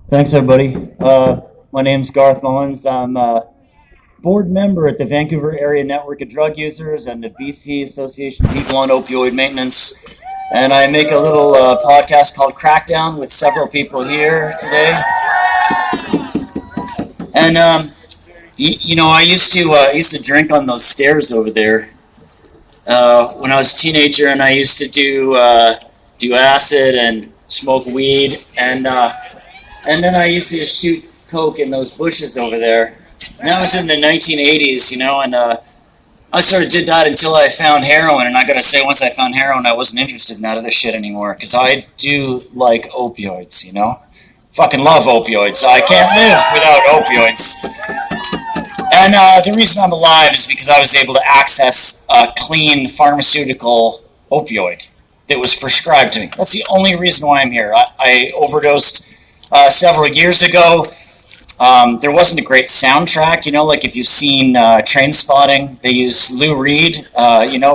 Thanks, everybody. My name's Garth Mullins. I'm a board member at the Vancouver Area Network of Drug Users and the BC Association of People on Opioid Maintenance. And I make a little podcast called Crackdown with several people here today. And I used to drink on those stairs over there when I was a teenager, and I used to do acid and smoke weed and then I used to shoot coke in those bushes over there. And that was in the 1980s, and I sort of did that until I found heroin. And I gotta say, once I found heroin, I wasn't interested in that other shit anymore, because I do like opioids, Fucking love opioids. I can't live without opioids. And the reason I'm alive is because I was able to access a clean pharmaceutical opioid that was prescribed to me. That's the only reason why I'm here. I overdosed several years ago. There wasn't a great soundtrack, like if you've seen Trainspotting, they use Lou Reed,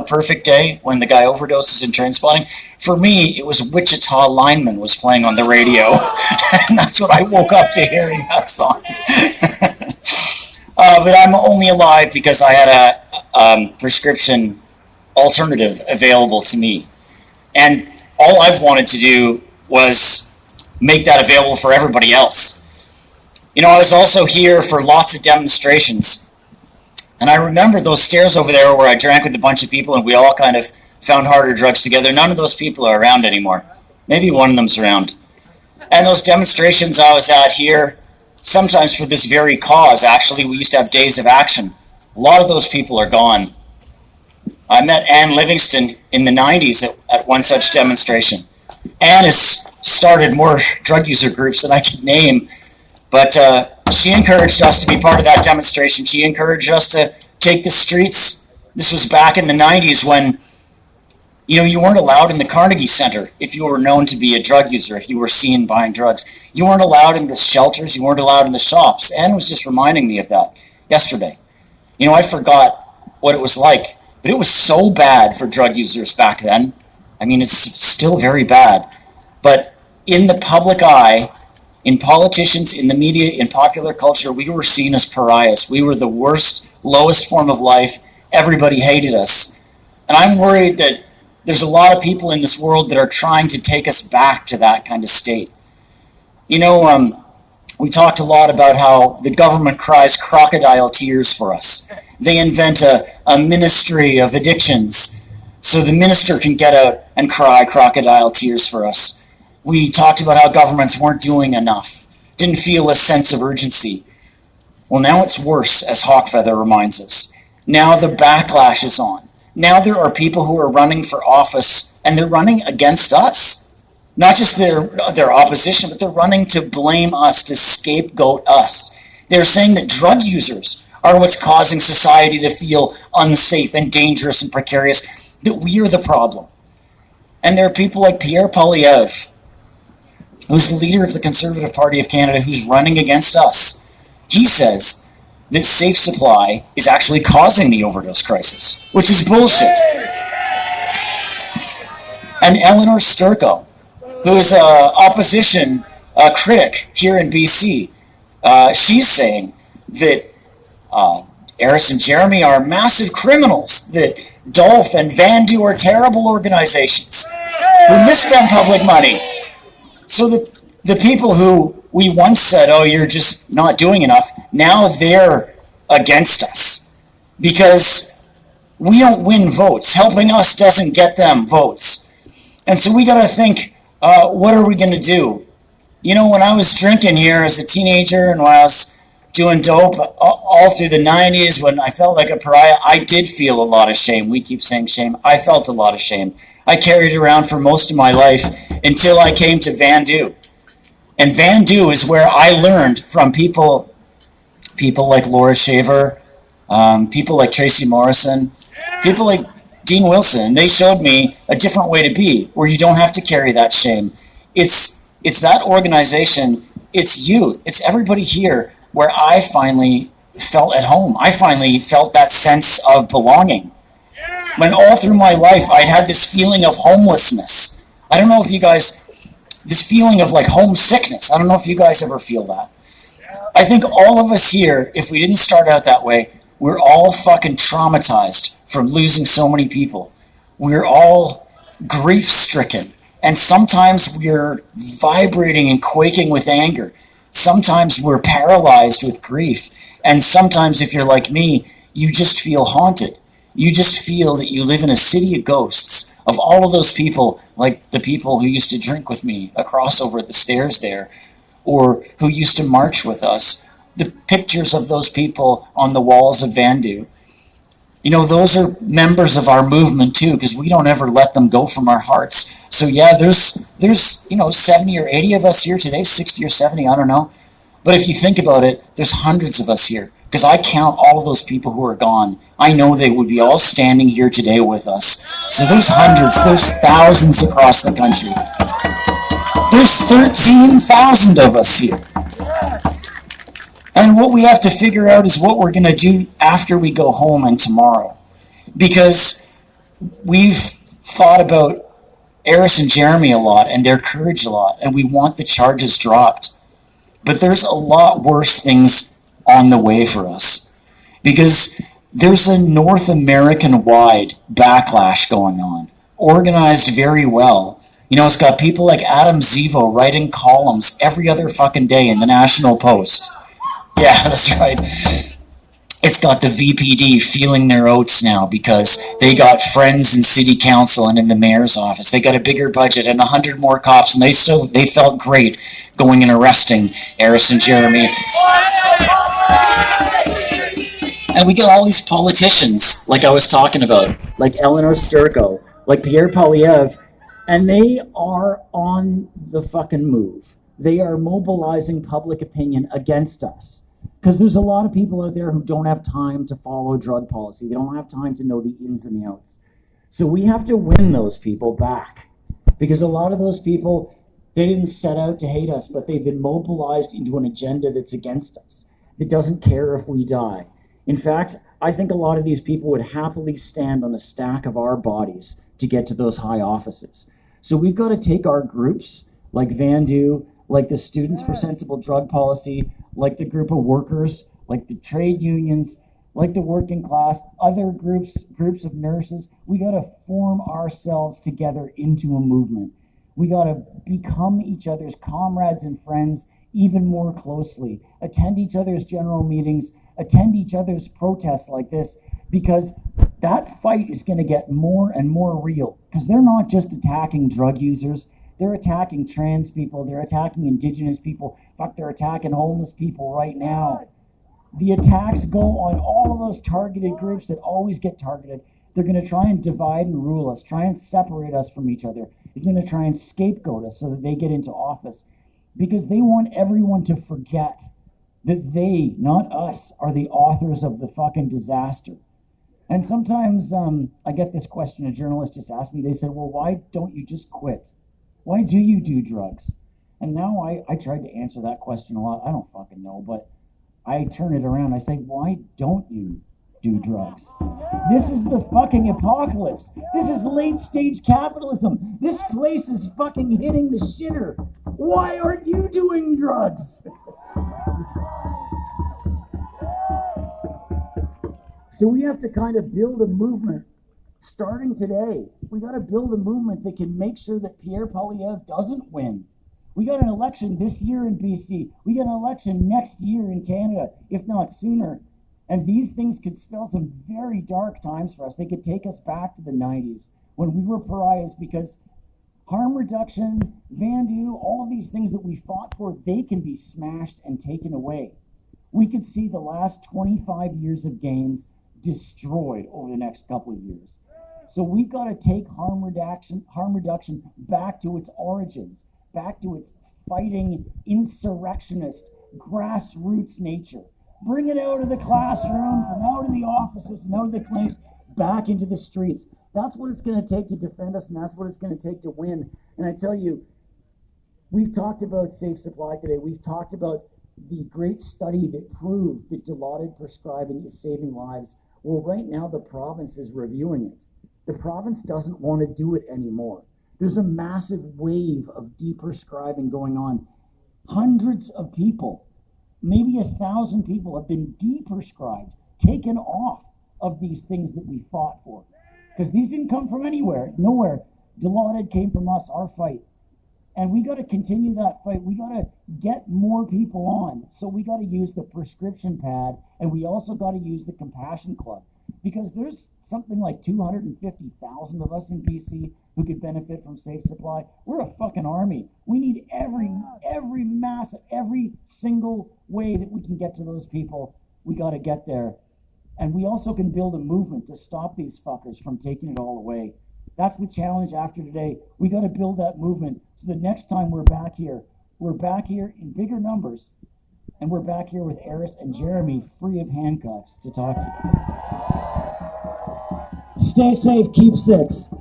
Perfect Day, when the guy overdoses in Trainspotting. For me, it was Wichita Lineman was playing on the radio, and that's what I woke up to hearing that song. But I'm only alive because I had a prescription alternative available to me. And all I've wanted to do was make that available for everybody else. I was also here for lots of demonstrations. And I remember those stairs over there where I drank with a bunch of people and we all kind of found harder drugs together. None of those people are around anymore. Maybe one of them's around. And those demonstrations I was at here, sometimes for this very cause, actually, we used to have days of action. A lot of those people are gone. I met Ann Livingston in the 90s at one such demonstration. Ann has started more drug user groups than I could name, but she encouraged us to be part of that demonstration. She encouraged us to take the streets. This was back in the 90s when, you weren't allowed in the Carnegie Center if you were known to be a drug user, if you were seen buying drugs. You weren't allowed in the shelters. You weren't allowed in the shops. Ann was just reminding me of that yesterday. I forgot what it was like, but it was so bad for drug users back then. I mean, it's still very bad. But in the public eye, in politicians, in the media, in popular culture, we were seen as pariahs. We were the worst, lowest form of life. Everybody hated us. And I'm worried that there's a lot of people in this world that are trying to take us back to that kind of state. We talked a lot about how the government cries crocodile tears for us. They invent a ministry of addictions so the minister can get out and cry crocodile tears for us. We talked about how governments weren't doing enough, didn't feel a sense of urgency. Well, now it's worse, as Hawkfeather reminds us. Now the backlash is on. Now there are people who are running for office, and they're running against us. Not just their opposition, but they're running to blame us, to scapegoat us. They're saying that drug users are what's causing society to feel unsafe and dangerous and precarious, that we are the problem. And there are people like Pierre Poilievre, who's the leader of the Conservative Party of Canada, who's running against us. He says that safe supply is actually causing the overdose crisis, which is bullshit. And Eleanor Sturko, who is an opposition critic here in BC, she's saying that Eris and Jeremy are massive criminals, that DULF and VANDU are terrible organizations who misspend public money. So the people who we once said, oh, you're just not doing enough, now they're against us because we don't win votes. Helping us doesn't get them votes. And so we got to think, what are we going to do? When I was drinking here as a teenager and when I was doing dope all through the 90s, when I felt like a pariah, I did feel a lot of shame. We keep saying shame. I felt a lot of shame. I carried it around for most of my life until I came to VANDU. And VANDU is where I learned from people like Laura Shaver, people like Tracy Morrison, people like Dean Wilson. They showed me a different way to be, where you don't have to carry that shame. It's that organization, it's you, it's everybody here, where I finally felt at home. I finally felt that sense of belonging. When all through my life I'd had this feeling of homelessness. I don't know if you guys this feeling of like homesickness. I don't know if you guys ever feel that. I think all of us here, if we didn't start out that way, we're all fucking traumatized from losing so many people. We're all grief-stricken. And sometimes we're vibrating and quaking with anger. Sometimes we're paralyzed with grief. And sometimes, if you're like me, you just feel haunted. You just feel that you live in a city of ghosts of all of those people, like the people who used to drink with me across over at the stairs there, or who used to march with us. The pictures of those people on the walls of Vandu. You know, those are members of our movement too, because we don't ever let them go from our hearts. So yeah, there's 70 or 80 of us here today, 60 or 70, I don't know. But if you think about it, there's hundreds of us here, because I count all of those people who are gone. I know they would be all standing here today with us. So there's hundreds, there's thousands across the country. There's 13,000 of us here. And what we have to figure out is what we're going to do after we go home and tomorrow. Because we've thought about Eris and Jeremy a lot and their courage a lot, and we want the charges dropped. But there's a lot worse things on the way for us. Because there's a North American-wide backlash going on, organized very well. You know, it's got people like Adam Zivo writing columns every other fucking day in the National Post. Yeah, that's right. It's got the VPD feeling their oats now because they got friends in city council and in the mayor's office. They got a bigger budget and 100 more cops, and they felt great going and arresting Eris and Jeremy. And we got all these politicians, like I was talking about, like Eleanor Sturko, like Pierre Poilievre, and they are on the fucking move. They are mobilizing public opinion against us. Because there's a lot of people out there who don't have time to follow drug policy. They don't have time to know the ins and the outs. So we have to win those people back. Because a lot of those people, they didn't set out to hate us, but they've been mobilized into an agenda that's against us, that doesn't care if we die. In fact, I think a lot of these people would happily stand on a stack of our bodies to get to those high offices. So we've got to take our groups, like Vandu, like the Students for Sensible Drug Policy, like the group of workers, like the trade unions, like the working class, other groups of nurses. We got to form ourselves together into a movement. We got to become each other's comrades and friends even more closely, attend each other's general meetings, attend each other's protests like this, because that fight is going to get more and more real, because they're not just attacking drug users. They're attacking trans people. They're attacking Indigenous people. Fuck, they're attacking homeless people right now. The attacks go on all of those targeted groups that always get targeted. They're going to try and divide and rule us, try and separate us from each other. They're going to try and scapegoat us so that they get into office, because they want everyone to forget that they, not us, are the authors of the fucking disaster. And sometimes I get this question, a journalist just asked me, they said, well, why don't you just quit? Why do you do drugs? And now I tried to answer that question a lot. I don't fucking know, but I turn it around. I say, why don't you do drugs? This is the fucking apocalypse. This is late stage capitalism. This place is fucking hitting the shitter. Why aren't you doing drugs? So we have to kind of build a movement starting today. We got to build a movement that can make sure that Pierre Poilievre doesn't win. We got an election this year in BC. We got an election next year in Canada, if not sooner. And these things could spell some very dark times for us. They could take us back to the 90s when we were pariahs, because harm reduction, Vandu, all of these things that we fought for, they can be smashed and taken away. We could see the last 25 years of gains destroyed over the next couple of years. So we've got to take harm reduction back to its origins, back to its fighting, insurrectionist, grassroots nature. Bring it out of the classrooms and out of the offices and out of the clinics, back into the streets. That's what it's going to take to defend us, and that's what it's going to take to win. And I tell you, we've talked about safe supply today. We've talked about the great study that proved that Dilaudid prescribing is saving lives. Well, right now the province is reviewing it. The province doesn't want to do it anymore. There's a massive wave of deprescribing going on. Hundreds of people, maybe 1,000 people have been deprescribed, taken off of these things that we fought for. Because these didn't come from anywhere, nowhere. Dilaudid came from us, our fight. And we got to continue that fight. We got to get more people on. So we got to use the prescription pad, and we also got to use the Compassion Club. Because there's something like 250,000 of us in BC who could benefit from Safe Supply. We're a fucking army. We need every mass, every single way that we can get to those people. We got to get there. And we also can build a movement to stop these fuckers from taking it all away. That's the challenge after today. We got to build that movement so the next time we're back here in bigger numbers, and we're back here with Eris and Jeremy free of handcuffs to talk to you. Stay safe, keep 6.